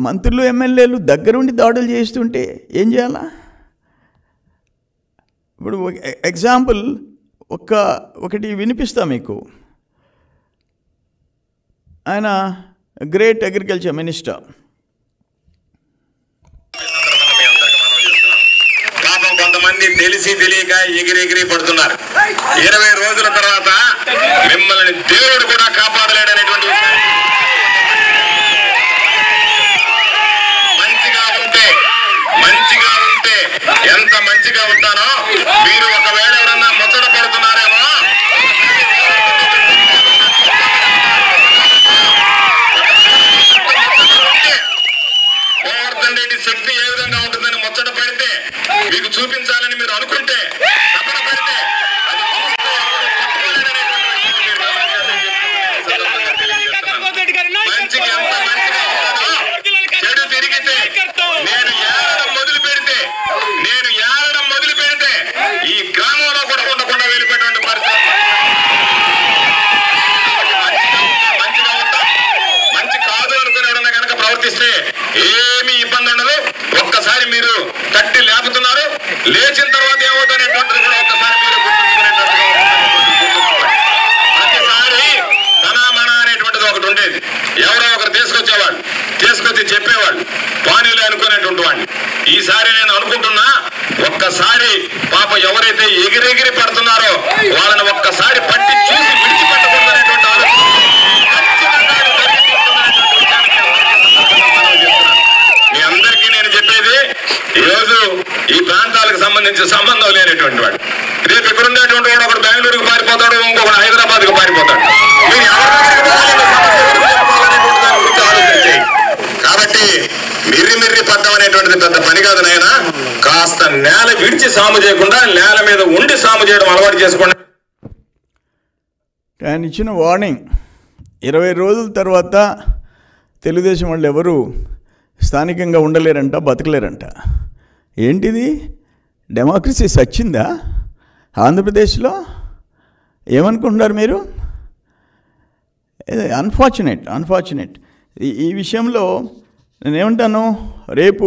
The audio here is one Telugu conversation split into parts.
మంత్రులు ఎమ్మెల్యేలు దగ్గరుండి దాడులు చేస్తుంటే ఏం చేయాలా? ఇప్పుడు ఎగ్జాంపుల్ ఒకటి వినిపిస్తా మీకు. ఆయన గ్రేట్ అగ్రికల్చర్ మినిస్టర్. పాపం కొంతమంది తెలిసి తెలియక ఎగిరి పడుతున్నారు. 20 రోజుల తర్వాత మిమ్మల్ని దేవుడు కూడా కాపాడలేడనేటువంటి మంచిగా ఉంటే ఎంత మంచిగా ఉంటానో మీరు ఒకవేళ ఎవరన్నా ముచ్చట పడుతున్నారేమో, గోవర్ధన్ రెడ్డి శక్తి ఏ విధంగా ఉంటుందని ముచ్చట పడితే మీకు చూపించాలని మీరు అనుకుంటే తపన పడితే మంచిగా ఎంత మంచిగా ఉంటానో చెడు తిరిగితే నేను ఏడడం మొదలు పెడితే ఈ గ్రామంలో కూడా ఉండకుండా వెళ్ళిపోయినటువంటి పరిస్థితి. మంచిగా ఉంటాం, మంచి కాదు అనుకునే కనుక ప్రవర్తిస్తే ఏమీ ఇబ్బంది ఉండదు. ఒక్కసారి మీరు తట్టి లేపుతున్నారు, లేచిన తర్వాత ఏమవుతానేటువంటిది కూడా ఒక్కసారి మీరు గుర్తుంచుకునేటట్టుగా ప్రతిసారి తనామణ అనేటువంటిది ఒకటి ఉండేది. ఎవరో ఒకరు తీసుకొచ్చి చెప్పేవాళ్ళు, పానీలు అనుకునేటువంటి వాడిని. ఈసారి నేను అనుకుంటున్నా, ఒక్కసారి పాప ఎవరైతే ఎగిరెగిరి పడుతున్నారో వాళ్ళని ఒక్కసారి పట్టి చూసి విడిచిపెట్టకూడదనేటువంటి ఆలోచన మీ అందరికీ నేను చెప్పేది, ఈరోజు ఈ ప్రాంతాలకు సంబంధించిన సంబంధం లేనటువంటి వాడు రేపు ఇక్కడ ఉండేటువంటి వాడు ఒకడు బెంగళూరుకు పారిపోతాడు, ఇంకొకడు హైదరాబాద్కు పారిపోతాడు. మీరు ఆలోచించే కాబట్టి మిర్రి పడ్డం అనేటువంటిది పెద్ద పని కాదు నాయన. కాస్త నేల విడిచి సాము చేయకుండా నేల మీద ఉండి సాము చేయడం అలవాటు చేసుకోండి. ఆయన ఇచ్చిన వార్నింగ్, 20 రోజుల తర్వాత తెలుగుదేశం వాళ్ళు ఎవరు స్థానికంగా ఉండలేరంట, బతకలేరంట. ఏంటిది? డెమోక్రసీ సచ్చిందా ఆంధ్రప్రదేశ్లో? ఏమనుకుంటున్నారు మీరు? అన్ఫార్చునేట్. ఈ విషయంలో నేనేమంటాను, రేపు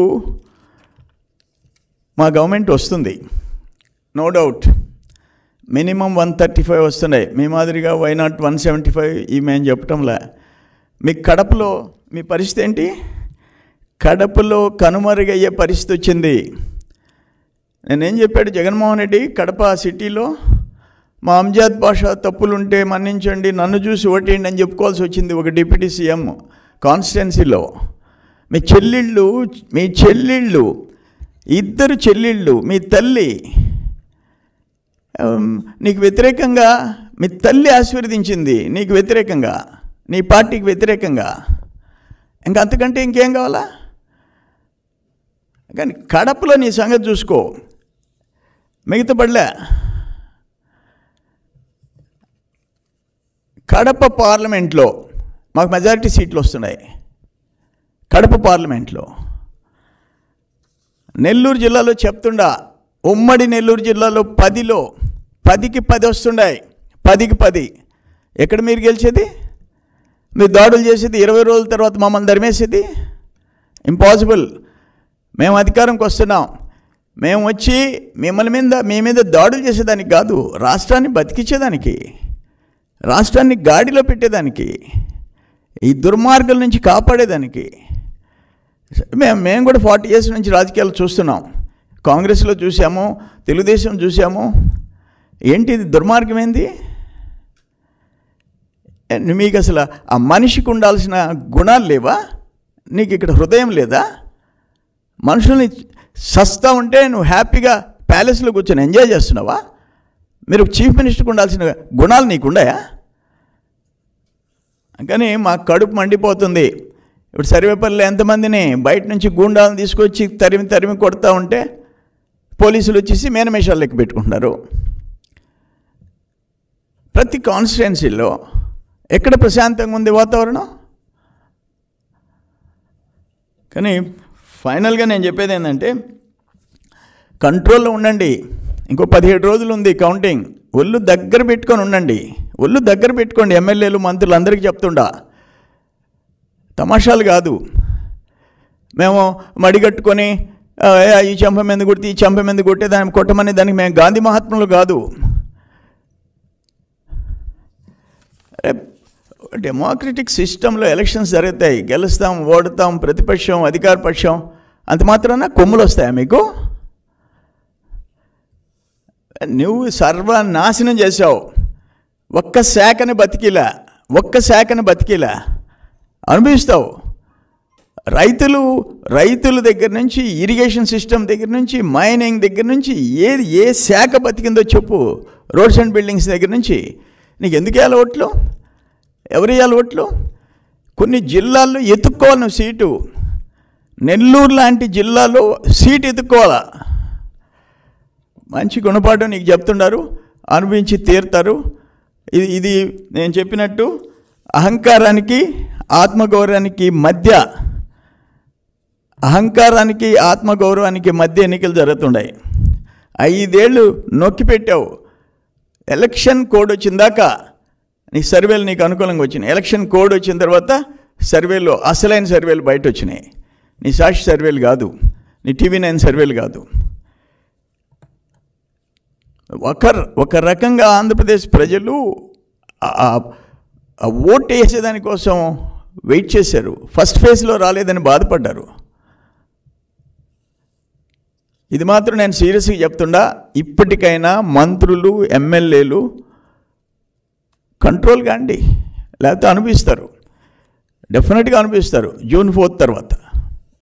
మా గవర్నమెంట్ వస్తుంది, నో డౌట్. మినిమం 135 వస్తున్నాయి. మీ మాదిరిగా వై నాట్ 175 ఈ మేము చెప్పటంలే. మీకు కడపలో మీ పరిస్థితి ఏంటి? కడపలో కనుమరుగయ్యే పరిస్థితి వచ్చింది. నేనేం చెప్పాడు జగన్మోహన్ రెడ్డి, కడప సిటీలో మా అంజాద్ బాషా తప్పులుంటే మన్నించండి, నన్ను చూసి ఓటేయండి అని చెప్పుకోవాల్సి వచ్చింది ఒక డిప్యూటీ సీఎం కాన్స్టిట్యున్సీలో. మీ చెల్లెళ్ళు ఇద్దరు చెల్లెళ్ళు, మీ తల్లి నీకు వ్యతిరేకంగా, మీ తల్లి ఆశీర్వదించింది నీకు వ్యతిరేకంగా, నీ పార్టీకి వ్యతిరేకంగా. ఇంకా అంతకంటే ఇంకేం కావాలా? కానీ కడపలో నీ సంగతి చూసుకో, మిగతా పడలే. కడప పార్లమెంట్లో మాకు మెజారిటీ సీట్లు వస్తున్నాయి. కడప పార్లమెంట్లో నెల్లూరు జిల్లాలో చెప్తుండా, ఉమ్మడి నెల్లూరు జిల్లాలో 10కి 10 వస్తున్నాయి. 10కి 10. ఎక్కడ మీరు గెలిచేది? మీరు దాడులు చేసేది 20 రోజుల తర్వాత మమ్మల్ని ధర్మేసేది ఇంపాసిబుల్. మేము అధికారంకి వస్తున్నాం, మేము వచ్చి మీ మీద దాడులు చేసేదానికి కాదు, రాష్ట్రాన్ని బతికించేదానికి, రాష్ట్రాన్ని గాడిలో పెట్టేదానికి, ఈ దుర్మార్గుల నుంచి కాపాడేదానికి. మేము కూడా 40 years నుంచి రాజకీయాలు చూస్తున్నాం. కాంగ్రెస్లో చూసాము, తెలుగుదేశం చూసాము. ఏంటి ఇది దుర్మార్గం? ఏంది మీకు? అసలు ఆ మనిషికి ఉండాల్సిన గుణాలు లేవా? నీకు ఇక్కడ హృదయం లేదా? మనుషుల్ని సస్తా ఉంటే నువ్వు హ్యాపీగా ప్యాలెస్లో కూర్చొని ఎంజాయ్ చేస్తున్నావా? మీరు చీఫ్ మినిస్టర్కి ఉండాల్సిన గుణాలు నీకున్నాయా? కానీ మాకు కడుపు మండిపోతుంది. ఇప్పుడు సర్వేపల్లిలో ఎంతమందిని బయట నుంచి గూండాలను తీసుకొచ్చి తరిమి కొడతా ఉంటే పోలీసులు వచ్చేసి మేనమేషాలు లెక్క పెట్టుకుంటున్నారు. ప్రతి కాన్స్టిట్యున్సీలో ఎక్కడ ప్రశాంతంగా ఉంది వాతావరణం? కానీ ఫైనల్గా నేను చెప్పేది ఏంటంటే, కంట్రోల్లో ఉండండి. ఇంకో 17 రోజులు ఉంది కౌంటింగ్. ఒళ్ళు దగ్గర పెట్టుకొని ఉండండి, ఒళ్ళు దగ్గర పెట్టుకోండి. ఎమ్మెల్యేలు మంత్రులు అందరికీ చెప్తుండా, తమాషాలు కాదు. మేము మడిగట్టుకొని ఈ చెంప మీద కొడితే ఈ చెంప మీద కొట్టే దాన్ని కొట్టమని దానికి మేము గాంధీ మహాత్ములు కాదు. డెమోక్రటిక్ సిస్టంలో ఎలక్షన్స్ జరుగుతాయి, గెలుస్తాం, ఓడతాం, ప్రతిపక్షం, అధికార పక్షం, అంత మాత్రాన కొమ్ములు వస్తాయా మీకు? నువ్వు సర్వనాశనం చేసావు. ఒక్క శాఖని బతికిలా అనుభవిస్తావు. రైతుల దగ్గర నుంచి, ఇరిగేషన్ సిస్టమ్ దగ్గర నుంచి, మైనింగ్ దగ్గర నుంచి ఏ శాఖ బతికిందో చెప్పు. రోడ్స్ అండ్ బిల్డింగ్స్ దగ్గర నుంచి. నీకు ఎందుకు వేయాలి ఓట్లు? ఎవరు వేయాలి ఓట్లు? కొన్ని జిల్లాల్లో ఎత్తుక్కోవాలి నువ్వు సీటు. నెల్లూరు లాంటి జిల్లాలో సీటు ఎత్తుక్కోవాలా. మంచి గుణపాఠం నీకు చెప్తున్నారు, అనుభవించి తీరుతారు. ఇది నేను చెప్పినట్టు అహంకారానికి ఆత్మగౌరవానికి మధ్య ఎన్నికలు జరుగుతున్నాయి. 5 ఏళ్ళు నొక్కి పెట్టావు. ఎలక్షన్ కోడ్ వచ్చిందాకా నీ సర్వేలు నీకు అనుకూలంగా వచ్చినాయి. ఎలక్షన్ కోడ్ వచ్చిన తర్వాత సర్వేలు, అసలైన సర్వేలు బయట వచ్చినాయి. నీ సాక్షి సర్వేలు కాదు, నీ TV9 సర్వేలు కాదు. ఒక రకంగా ఆంధ్రప్రదేశ్ ప్రజలు ఓటు వేసేదానికోసం వెయిట్ చేశారు. ఫస్ట్ ఫేజ్లో రాలేదని బాధపడ్డారు. ఇది మాత్రం నేను సీరియస్గా చెప్తుండా, ఇప్పటికైనా మంత్రులు, ఎమ్మెల్యేలు కంట్రోల్ కాండి, లేకపోతే అనిపిస్తారు, డెఫినెట్గా అనిపిస్తారు June 4 తర్వాత.